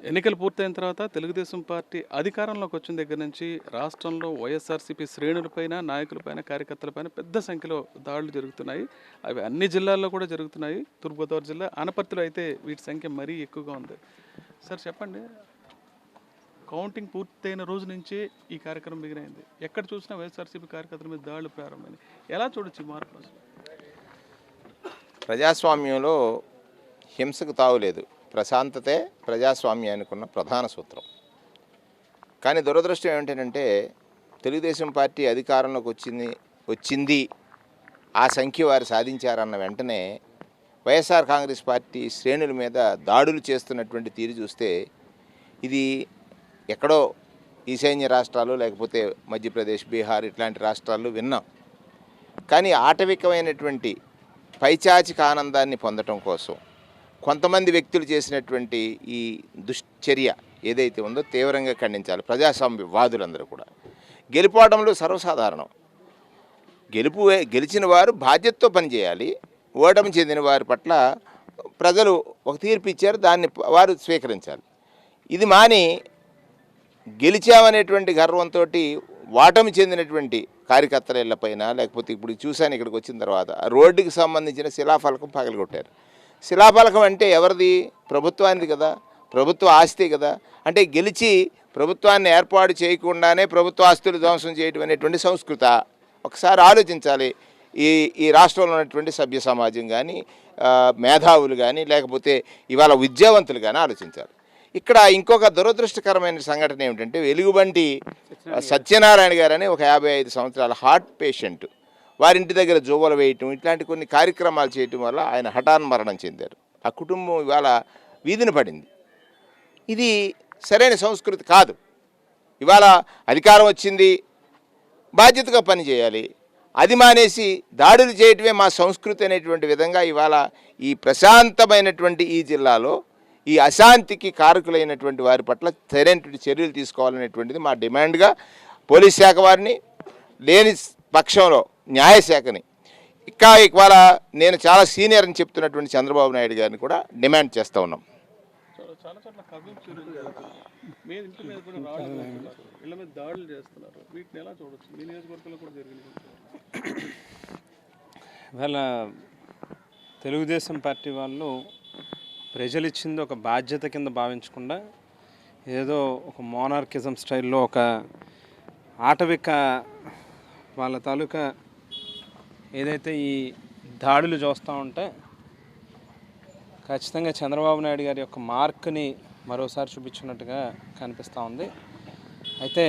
ఎన్నికలు పూర్తయిన తర్వాత తెలుగుదేశం పార్టీ అధికారంలోకి వచ్చిన దగ్గర నుంచి రాష్ట్రంలో వైఎస్ఆర్సీపీ శ్రేణులపైన, నాయకులపైన, కార్యకర్తలపైన పెద్ద సంఖ్యలో దాడులు జరుగుతున్నాయి. అవి అన్ని జిల్లాల్లో కూడా జరుగుతున్నాయి. తూర్పుగోదావరి జిల్లా ఆనపర్తిలో అయితే వీటి సంఖ్య మరీ ఎక్కువగా ఉంది. సార్ చెప్పండి, కౌంటింగ్ పూర్తయిన రోజు నుంచే ఈ కార్యక్రమం బిగినైంది. ఎక్కడ చూసినా వైఎస్ఆర్సీపీ కార్యకర్తల మీద దాడులు ప్రారంభమైంది. ఎలా చూడొచ్చు ఈ మార్పు అసలు? ప్రజాస్వామ్యంలో హింసకు తావులేదు. ప్రశాంతతే ప్రజాస్వామ్యానికి ఉన్న ప్రధాన సూత్రం. కానీ దురదృష్టం ఏమిటంటే తెలుగుదేశం పార్టీ అధికారంలోకి వచ్చింది ఆ సంఖ్య వారు సాధించారన్న వెంటనే వైఎస్ఆర్ కాంగ్రెస్ పార్టీ శ్రేణుల మీద దాడులు చేస్తున్నటువంటి తీరు చూస్తే ఇది ఎక్కడో ఈశాన్య రాష్ట్రాలు లేకపోతే మధ్యప్రదేశ్, బీహార్ ఇట్లాంటి రాష్ట్రాల్లో విన్నాం. కానీ ఆటవికమైనటువంటి పైచాచిక ఆనందాన్ని పొందటం కోసం కొంతమంది వ్యక్తులు చేసినటువంటి ఈ దుశ్చర్య ఏదైతే ఉందో తీవ్రంగా ఖండించాలి. ప్రజాస్వామ్యవాదులందరూ కూడా గెలుపోవడంలో సర్వసాధారణం. గెలిచిన వారు బాధ్యతతో పనిచేయాలి. ఓటమి చెందిన వారి పట్ల ప్రజలు ఒక తీర్పు ఇచ్చారు, దాన్ని వారు స్వీకరించాలి. ఇది మాని గెలిచామనేటువంటి గర్వంతో ఓటమి చెందినటువంటి కార్యకర్తల ఇళ్లపైన లేకపోతే ఇప్పుడు చూశాను ఇక్కడికి వచ్చిన తర్వాత రోడ్డుకి సంబంధించిన శిలాఫలకం పగలగొట్టారు. శిలాఫలకం అంటే ఎవరిది? ప్రభుత్వానికి కదా, ప్రభుత్వ ఆస్తి కదా. అంటే గెలిచి ప్రభుత్వాన్ని ఏర్పాటు చేయకుండానే ప్రభుత్వ ఆస్తులు ధ్వంసం చేయడం అనేటువంటి సంస్కృత. ఒకసారి ఆలోచించాలి. ఈ రాష్ట్రంలో ఉన్నటువంటి సభ్య సమాజం కానీ, మేధావులు కానీ, లేకపోతే ఇవాళ విద్యావంతులు కానీ ఆలోచించాలి. ఇక్కడ ఇంకొక దురదృష్టకరమైన సంఘటన ఏమిటంటే వెలుగుబంటి సత్యనారాయణ గారని ఒక 55 సంవత్సరాల హార్ట్ పేషెంట్, వారింటి దగ్గర జోవలు వేయటం ఇట్లాంటి కొన్ని కార్యక్రమాలు చేయటం వల్ల ఆయన హఠాన్మరణం చెందారు. ఆ కుటుంబం ఇవాళ వీధిన పడింది. ఇది సరైన సంస్కృతి కాదు. ఇవాళ అధికారం వచ్చింది, బాధ్యతగా పనిచేయాలి. అది మానేసి దాడులు చేయటమే మా సంస్కృతి అనేటువంటి విధంగా ఇవాళ ఈ ప్రశాంతమైనటువంటి ఈ జిల్లాలో ఈ అశాంతికి కారకులైనటువంటి వారి పట్ల సరైనటువంటి చర్యలు తీసుకోవాలనేటువంటిది మా డిమాండ్గా పోలీస్ శాఖ వారిని, లేని పక్షంలో న్యాయశాఖని, ఇంకా ఇవాళ నేను చాలా సీనియర్ అని చెప్తున్నటువంటి చంద్రబాబు నాయుడు గారిని కూడా డిమాండ్ చేస్తూ ఉన్నాం. ఇవాళ తెలుగుదేశం పార్టీ వాళ్ళు ప్రజలు ఇచ్చింది ఒక బాధ్యత కింద భావించకుండా ఏదో ఒక మోనార్కిజం స్టైల్లో ఒక ఆటవిక వాళ్ళ తాలూకా ఏదైతే ఈ దాడులు చూస్తూ ఉంటే ఖచ్చితంగా చంద్రబాబు నాయుడు గారి యొక్క మార్క్ని మరోసారి చూపించినట్టుగా కనిపిస్తూ ఉంది. అయితే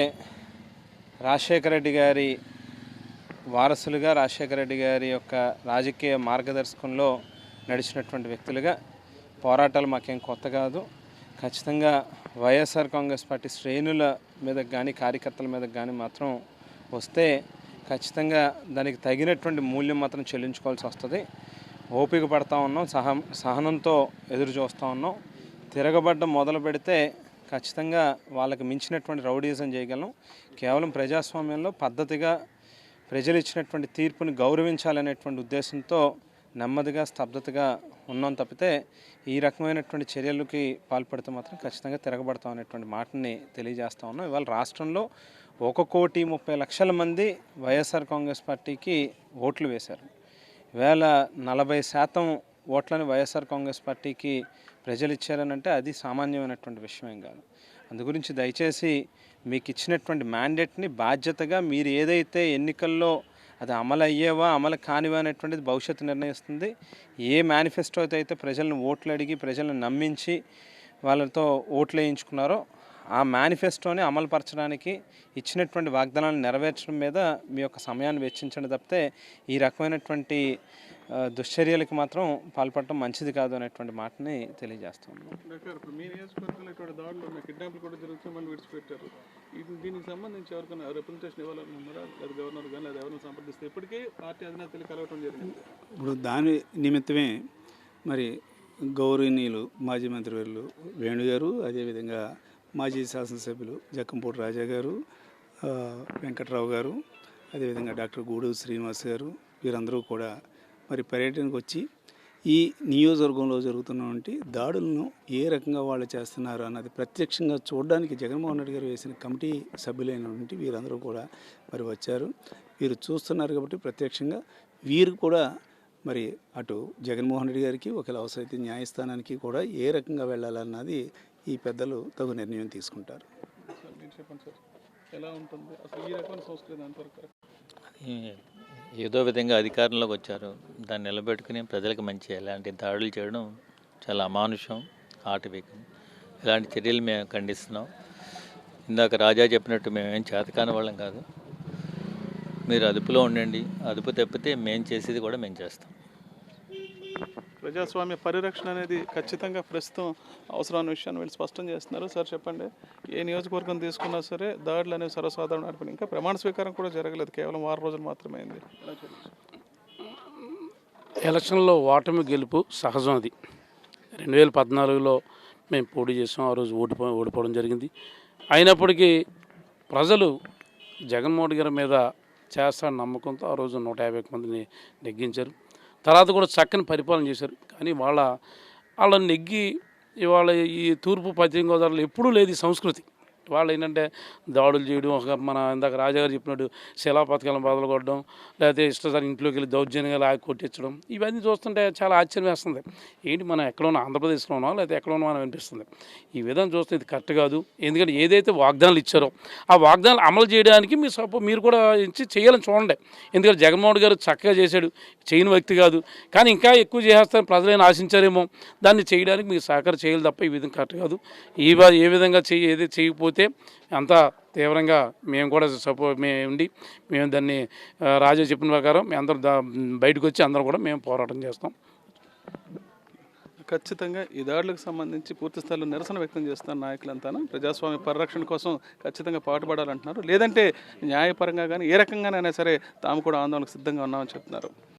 రాజశేఖర రెడ్డి గారి వారసులుగా, రాజశేఖర రెడ్డి గారి యొక్క రాజకీయ మార్గదర్శకంలో నడిచినటువంటి వ్యక్తులుగా పోరాటాలు మాకేం కొత్త కాదు. ఖచ్చితంగా వైఎస్ఆర్ కాంగ్రెస్ పార్టీ శ్రేణుల మీద కానీ, కార్యకర్తల మీద కానీ మాత్రం వస్తే ఖచ్చితంగా దానికి తగినటువంటి మూల్యం మాత్రం చెల్లించుకోవాల్సి వస్తుంది. ఓపిక పడతా ఉన్నాం, సహనంతో ఎదురు చూస్తూ ఉన్నాం. తిరగబడ్డం మొదలు పెడితే ఖచ్చితంగా వాళ్ళకి మించినటువంటి రౌడీజం చేయగలం. కేవలం ప్రజాస్వామ్యంలో పద్ధతిగా ప్రజలు ఇచ్చినటువంటి తీర్పుని గౌరవించాలనేటువంటి ఉద్దేశంతో నెమ్మదిగా, స్తబ్దతగా ఉన్నాం తప్పితే ఈ రకమైనటువంటి చర్యలకి పాల్పడితే మాత్రం ఖచ్చితంగా తిరగబడతాం అనేటువంటి మాటని తెలియజేస్తూ ఉన్నాం. ఇవాళ రాష్ట్రంలో 1,30,00,000 మంది వైఎస్ఆర్ కాంగ్రెస్ పార్టీకి ఓట్లు వేశారు. ఇవాళ 40% ఓట్లని వైఎస్ఆర్ కాంగ్రెస్ పార్టీకి ప్రజలు ఇచ్చారనంటే అది సామాన్యమైనటువంటి విషయం కాదు. అందుగురించి దయచేసి మీకు ఇచ్చినటువంటి మ్యాండేట్ని బాధ్యతగా మీరు ఏదైతే ఎన్నికల్లో అది అమలు అయ్యేవా అమలు కానివా అనేటువంటిది భవిష్యత్తు నిర్ణయిస్తుంది. ఏ మేనిఫెస్టో అయితే ప్రజలను ఓట్లు అడిగి ప్రజలను నమ్మించి వాళ్ళతో ఓట్లు వేయించుకున్నారో ఆ మేనిఫెస్టోని అమలుపరచడానికి ఇచ్చినటువంటి వాగ్దానాలను నెరవేర్చడం మీద మీ యొక్క సమయాన్ని వెచ్చించండి తప్పితే ఈ రకమైనటువంటి దుశ్చర్యలకు మాత్రం పాల్పడటం మంచిది కాదు అనేటువంటి మాటని తెలియజేస్తున్నాను. దీనికి సంబంధించి ఎవరికైనా రిప్రజెంటేషన్ ఇవ్వాలనుకున్నారా? లేదా గవర్నర్ కానీ లేదా ఎవరైనా సంప్రదిస్తే ఇప్పటికీ పార్టీ అధినేతలు కలవటం జరిగింది. ఇప్పుడు దాని నిమిత్తమే మరి గౌరవనీయులు మాజీ మంత్రివర్యులు వేణు గారు, అదేవిధంగా మాజీ శాసనసభ్యులు జక్కంపూడి రాజా గారు, వెంకట్రావు గారు, అదేవిధంగా డాక్టర్ గూడూరు శ్రీనివాస్ గారు, వీరందరూ కూడా మరి పర్యటనకు వచ్చి ఈ నియోజకవర్గంలో జరుగుతున్నటువంటి దాడులను ఏ రకంగా వాళ్ళు చేస్తున్నారు అన్నది ప్రత్యక్షంగా చూడడానికి జగన్మోహన్ రెడ్డి గారు వేసిన కమిటీ సభ్యులైనటువంటి వీరందరూ కూడా మరి వచ్చారు. వీరు చూస్తున్నారు కాబట్టి ప్రత్యక్షంగా వీరు కూడా మరి అటు జగన్మోహన్ రెడ్డి గారికి ఒకవేళ అవసరమైతే న్యాయస్థానానికి కూడా ఏ రకంగా వెళ్ళాలన్నది ఈ పెద్దలు తగు నిర్ణయం తీసుకుంటారు. మీరు చెప్పండి సార్, ఎలా ఉంటుంది అసలు ఈ రకమైన సంస్కృతి అంతవరకు? ఏదో విధంగా అధికారంలోకి వచ్చారు, దాన్ని నిలబెట్టుకుని ప్రజలకు మంచి ఎలాంటి దాడులు చేయడం చాలా అమానుషం, ఆటవికం. ఇలాంటి చర్యలు మేము ఖండిస్తున్నాం. ఇందాక రాజా చెప్పినట్టు మేమేం చేతకాని వాళ్ళం కాదు. మీరు అదుపులో ఉండండి, అదుపు తప్పితే మేము చేసేది కూడా మేము చేస్తాం. ప్రజాస్వామ్య పరిరక్షణ అనేది ఖచ్చితంగా ప్రస్తుతం అవసరం అనే విషయాన్ని వీళ్ళు స్పష్టం చేస్తున్నారు. సార్ చెప్పండి, ఏ నియోజకవర్గం తీసుకున్నా సరే దాడులు అనేవి సర్వసాధారణ నడిపిన ఇంకా ప్రమాణ స్వీకారం కూడా జరగలేదు, కేవలం 6 రోజులు మాత్రమే అయింది. ఎలక్షన్లో ఓటమి గెలుపు సహజం. అది 2014లో మేము పోటీ చేసాం, ఆ రోజు ఓడిపోవడం జరిగింది. అయినప్పటికీ ప్రజలు జగన్మోహన్ గారి మీద చేస్తాడని నమ్మకంతో ఆ రోజు 150 మందిని నెగ్గించారు. తర్వాత కూడా చక్కని పరిపాలన చేశారు. కానీ వాళ్ళని నెగ్గి ఇవాళ ఈ తూర్పు పశ్చిమ గోదావరిలో ఎప్పుడూ లేదు ఈ సంస్కృతి. వాళ్ళు ఏంటంటే దాడులు చేయడం, ఒక మన ఇందాక రాజాగారు చెప్పినట్టు శిలా పథకాలను బదులు కొట్టడం, లేకపోతే ఇష్టసారి ఇంట్లోకి వెళ్ళి దౌర్జన్యంగా లాగి కొట్టించడం, ఇవన్నీ చూస్తుంటే చాలా ఆశ్చర్యం వేస్తుంది. ఏంటి మనం ఎక్కడ ఉన్నా, ఆంధ్రప్రదేశ్లో ఉన్నాం లేకపోతే ఎక్కడ ఉన్నాం అని అనిపిస్తుంది. ఈ విధంగా చూస్తే ఇది కరెక్ట్ కాదు. ఎందుకంటే ఏదైతే వాగ్దానాలు ఇచ్చారో ఆ వాగ్దానాలు అమలు చేయడానికి మీరు కూడా చేయాలని చూడండి. ఎందుకంటే జగన్మోహన్ గారు చక్కగా చేశాడు, చేయని వ్యక్తి కాదు. కానీ ఇంకా ఎక్కువ చేస్తారని ప్రజలైనా ఆశించారేమో. దాన్ని చేయడానికి మీరు సహకారం చేయాలి తప్ప ఈ విధంగా కరెక్ట్ కాదు. ఏ విధంగా ఏదైతే చేయకపోతే అంతా తీవ్రంగా మేము కూడా మేము దాన్ని రాజా చెప్పిన ప్రకారం మేము అందరం బయటకు వచ్చి అందరం కూడా మేము పోరాటం చేస్తాం. ఖచ్చితంగా ఈ దాడులకు సంబంధించి పూర్తి స్థాయిలో నిరసన వ్యక్తం చేస్తున్న నాయకులంతా ప్రజాస్వామ్య పరిరక్షణ కోసం ఖచ్చితంగా పాటుపడాలంటున్నారు. లేదంటే న్యాయపరంగా కానీ ఏ రకంగానైనా సరే తాము కూడా ఆందోళనకు సిద్ధంగా ఉన్నామని చెప్తున్నారు.